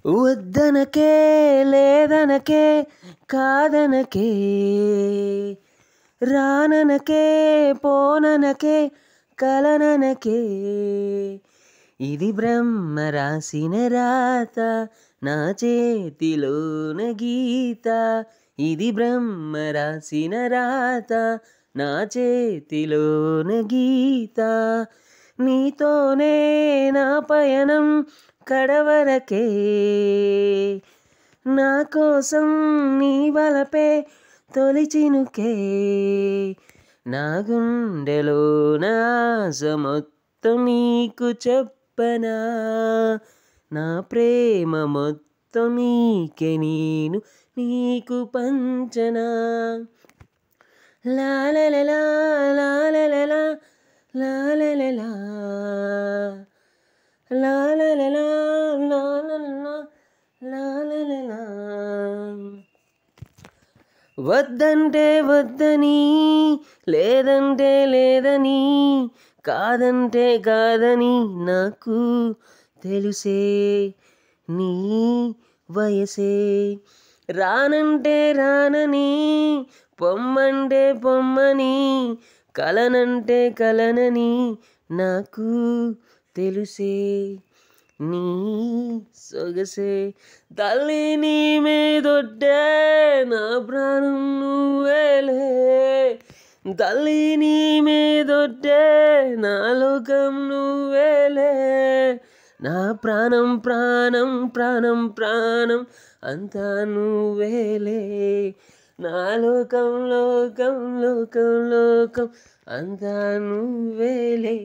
వద్దనకే లేదనకే కాదనకే రాననకే పోననకే కలననకే ఇది బ్రహ్మ రాసిన రాత నా చేతిలోన గీత ఇది బ్రహ్మ రాసిన రాత నా చేతిలోన గీత నీతోనే నా పయనం కడవరకే నా కోసం నీ వలపే తొలి చినుకే నా గుండెలోన ఆశ మొత్తం నీకు చెప్పనా నా ప్రేమ మొత్తం నీకే నేను నీకు పంచనా లాలలలా లాలలలా లాలలలా లాలలలా లాలలలా లాలలలా వద్దంటే వద్దని లేదంటే లేదని కాదంటే కాదని నాకు తెలుసే నీ వయసే రానంటే రానని పొమ్మంటే పొమ్మని కలనంటే కలనని నాకు తెలుసే నీ సొగసే తల్లి నీ మీదొట్టే నా ప్రాణం నువ్వేలే తల్లి నీ మీదొట్టే నా లోకం నువ్వేలే నా ప్రాణం ప్రాణం ప్రాణం ప్రాణం అంతా నువ్వేలే నా లోకం లోకం లోకం లోకం అంతా నువ్వేలే.